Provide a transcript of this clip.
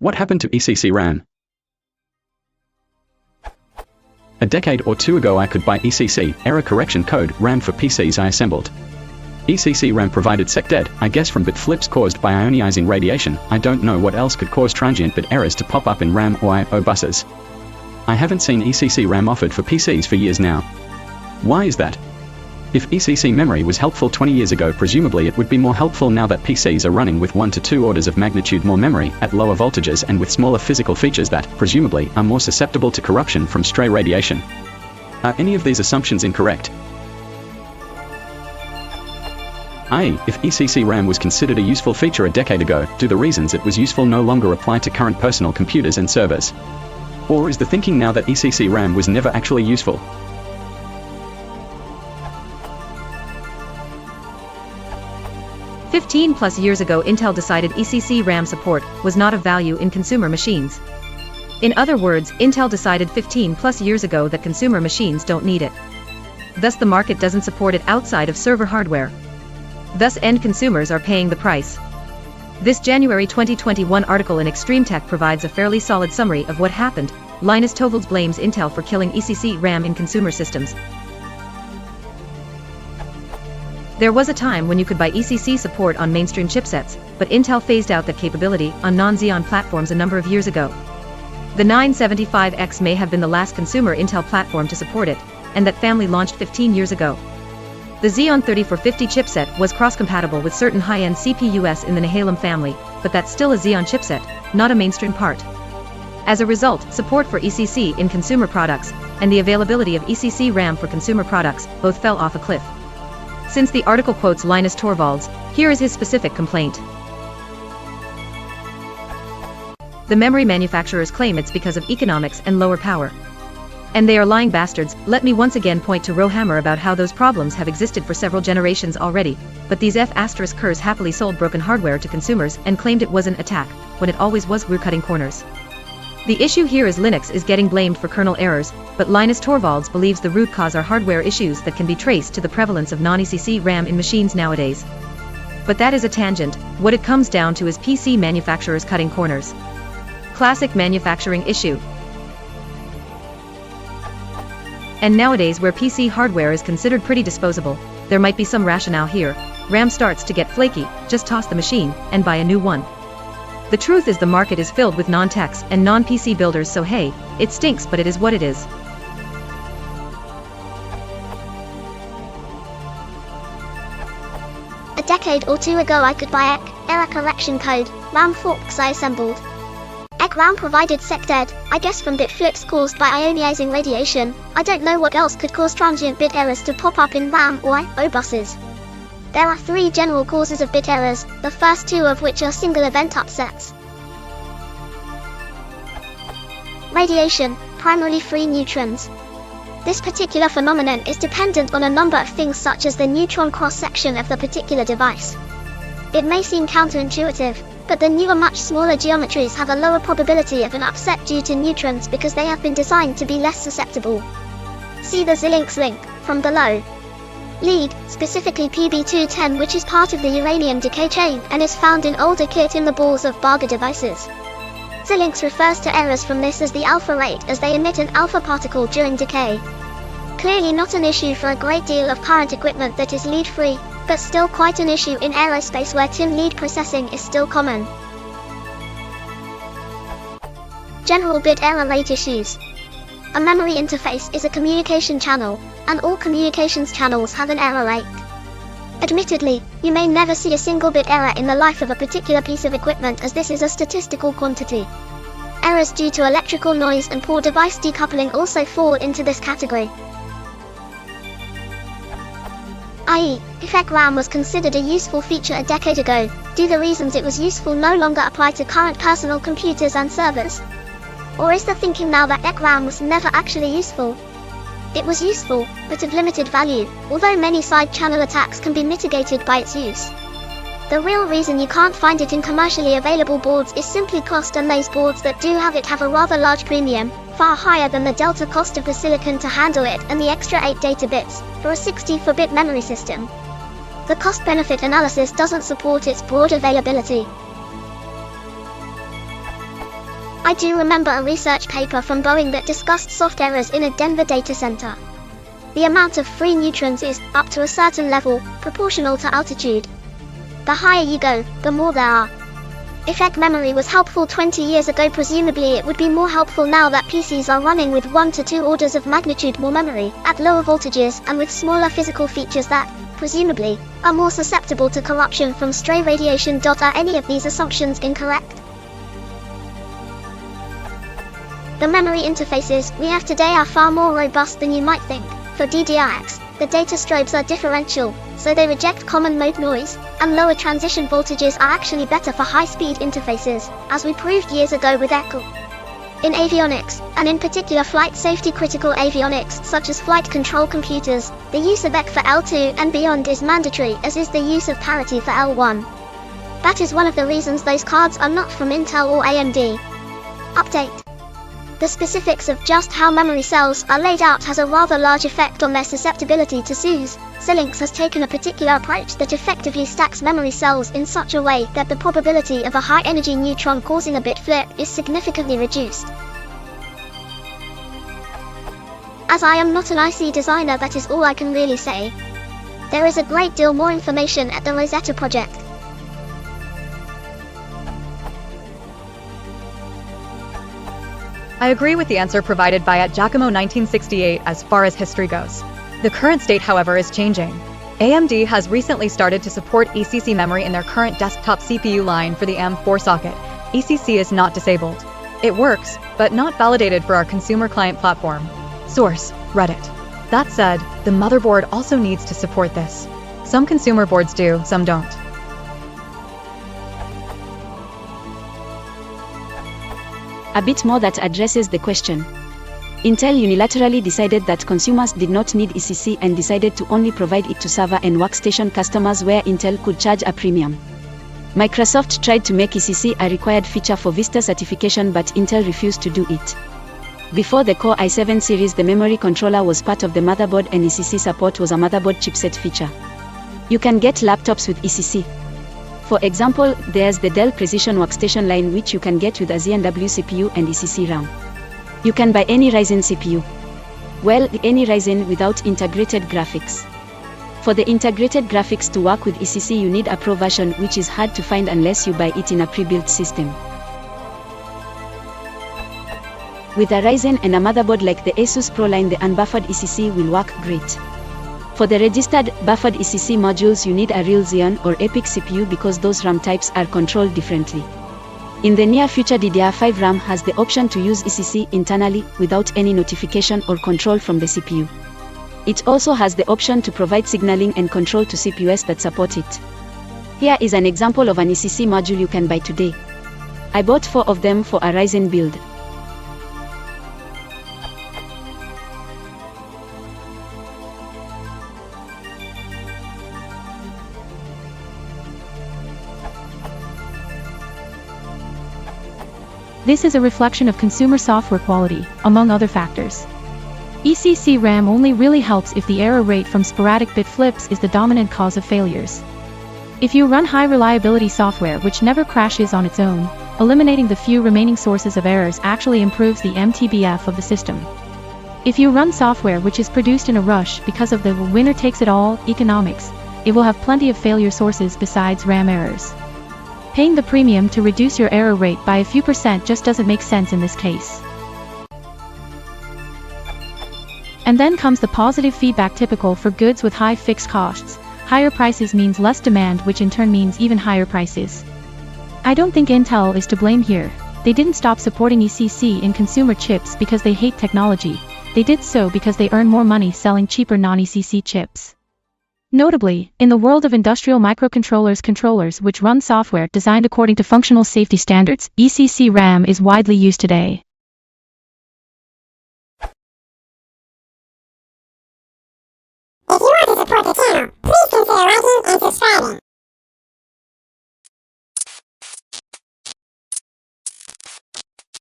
What happened to ECC RAM? A decade or two ago I could buy ECC, error correction code, RAM for PCs I assembled. ECC RAM provided SecDead, I guess from bit flips caused by ionizing radiation. I don't know what else could cause transient bit errors to pop up in RAM or I/O buses. I haven't seen ECC RAM offered for PCs for years now. Why is that? If ECC memory was helpful 20 years ago, presumably it would be more helpful now that PCs are running with 1 to 2 orders of magnitude more memory, at lower voltages and with smaller physical features that, presumably, are more susceptible to corruption from stray radiation. Are any of these assumptions incorrect? i.e., if ECC RAM was considered a useful feature a decade ago, do the reasons it was useful no longer apply to current personal computers and servers? Or is the thinking now that ECC RAM was never actually useful? +15 years ago Intel decided ECC RAM support was not of value in consumer machines. In other words, Intel decided 15+ years ago that consumer machines don't need it. Thus the market doesn't support it outside of server hardware. Thus end consumers are paying the price. This January 2021 article in Extreme Tech provides a fairly solid summary of what happened. Linus Torvalds blames Intel for killing ECC RAM in consumer systems. There was a time when you could buy ECC support on mainstream chipsets, but Intel phased out that capability on non-Xeon platforms a number of years ago. The 975X may have been the last consumer Intel platform to support it, and that family launched 15 years ago. The Xeon 3450 chipset was cross-compatible with certain high-end CPUs in the Nehalem family, but that's still a Xeon chipset, not a mainstream part. As a result, support for ECC in consumer products, and the availability of ECC RAM for consumer products, both fell off a cliff. Since the article quotes Linus Torvalds, here is his specific complaint. The memory manufacturers claim it's because of economics and lower power. And they are lying bastards. Let me once again point to Rohammer about how those problems have existed for several generations already, but these F***ers happily sold broken hardware to consumers and claimed it was an attack, when it always was. We're cutting corners. The issue here is Linux is getting blamed for kernel errors, but Linus Torvalds believes the root cause are hardware issues that can be traced to the prevalence of non-ECC RAM in machines nowadays. But that is a tangent. What it comes down to is PC manufacturers cutting corners. Classic manufacturing issue. And nowadays where PC hardware is considered pretty disposable, there might be some rationale here. RAM starts to get flaky, just toss the machine, and buy a new one. The truth is the market is filled with non-techs and non-PC builders, so hey, it stinks but it is what it is. A decade or two ago I could buy ECC, error correction code, RAM forks I assembled. ECC RAM provided SecDead, I guess from bit flips caused by ionizing radiation. I don't know what else could cause transient bit errors to pop up in RAM or I/O buses. There are 3 general causes of bit errors, the first 2 of which are single event upsets. Radiation, primarily free neutrons. This particular phenomenon is dependent on a number of things such as the neutron cross-section of the particular device. It may seem counterintuitive, but the newer much smaller geometries have a lower probability of an upset due to neutrons because they have been designed to be less susceptible. See the Xilinx link, from below. Lead, specifically PB210, which is part of the uranium decay chain and is found in older kit in the balls of Barger devices. Xilinx refers to errors from this as the alpha rate as they emit an alpha particle during decay. Clearly not an issue for a great deal of current equipment that is lead-free, but still quite an issue in aerospace where tin lead processing is still common. General bit error rate issues. A memory interface is a communication channel, and all communications channels have an error rate. Admittedly, you may never see a single bit error in the life of a particular piece of equipment as this is a statistical quantity. Errors due to electrical noise and poor device decoupling also fall into this category. i.e., if ECC RAM was considered a useful feature a decade ago, do the reasons it was useful no longer apply to current personal computers and servers? Or is the thinking now that ECC RAM was never actually useful? It was useful, but of limited value, although many side channel attacks can be mitigated by its use. The real reason you can't find it in commercially available boards is simply cost, and those boards that do have it have a rather large premium, far higher than the delta cost of the silicon to handle it and the extra 8 data bits, for a 64-bit memory system. The cost-benefit analysis doesn't support its broad availability. I do remember a research paper from Boeing that discussed soft errors in a Denver data center. The amount of free neutrons is, up to a certain level, proportional to altitude. The higher you go, the more there are. If ecc memory was helpful 20 years ago, presumably it would be more helpful now that PCs are running with 1 to 2 orders of magnitude more memory, at lower voltages and with smaller physical features that, presumably, are more susceptible to corruption from stray radiation. Are any of these assumptions incorrect? The memory interfaces we have today are far more robust than you might think. For DDRx, the data strobes are differential, so they reject common mode noise, and lower transition voltages are actually better for high-speed interfaces, as we proved years ago with ecc. In avionics, and in particular flight safety critical avionics such as flight control computers, the use of ecc for L2 and beyond is mandatory, as is the use of parity for L1. That is one of the reasons those cards are not from Intel or AMD. Update. The specifics of just how memory cells are laid out has a rather large effect on their susceptibility to SUS. Xilinx has taken a particular approach that effectively stacks memory cells in such a way that the probability of a high-energy neutron causing a bit flip is significantly reduced. As I am not an IC designer, that is all I can really say. There is a great deal more information at the Rosetta project. I agree with the answer provided by @Giacomo 1968 as far as history goes. The current state, however, is changing. AMD has recently started to support ECC memory in their current desktop CPU line for the AM4 socket. ECC is not disabled. It works, but not validated for our consumer client platform. Source: Reddit. That said, the motherboard also needs to support this. Some consumer boards do, some don't. A bit more that addresses the question. Intel unilaterally decided that consumers did not need ECC and decided to only provide it to server and workstation customers where Intel could charge a premium. Microsoft tried to make ECC a required feature for Vista certification, but Intel refused to do it. Before the Core i7 series, the memory controller was part of the motherboard and ECC support was a motherboard chipset feature. You can get laptops with ECC. For example, there's the Dell Precision Workstation line, which you can get with a ZNW CPU and ECC RAM. You can buy any Ryzen CPU. Well, any Ryzen without integrated graphics. For the integrated graphics to work with ECC, you need a Pro version, which is hard to find unless you buy it in a pre-built system. With a Ryzen and a motherboard like the Asus Pro line, the unbuffered ECC will work great. For the registered, buffered ECC modules, you need a real Xeon or EPYC CPU because those RAM types are controlled differently. In the near future, DDR5 RAM has the option to use ECC internally without any notification or control from the CPU. It also has the option to provide signaling and control to CPUs that support it. Here is an example of an ECC module you can buy today. I bought 4 of them for a Ryzen build. This is a reflection of consumer software quality, among other factors. ECC RAM only really helps if the error rate from sporadic bit flips is the dominant cause of failures. If you run high reliability software which never crashes on its own, eliminating the few remaining sources of errors actually improves the MTBF of the system. If you run software which is produced in a rush because of the winner takes it all economics, it will have plenty of failure sources besides RAM errors. Paying the premium to reduce your error rate by a few percent just doesn't make sense in this case. And then comes the positive feedback typical for goods with high fixed costs. Higher prices means less demand, which in turn means even higher prices. I don't think Intel is to blame here. They didn't stop supporting ECC in consumer chips because they hate technology. They did so because they earn more money selling cheaper non-ECC chips. Notably, in the world of industrial microcontrollers, controllers which run software designed according to functional safety standards, ECC RAM is widely used today. If you want to support the channel, please consider liking and subscribing.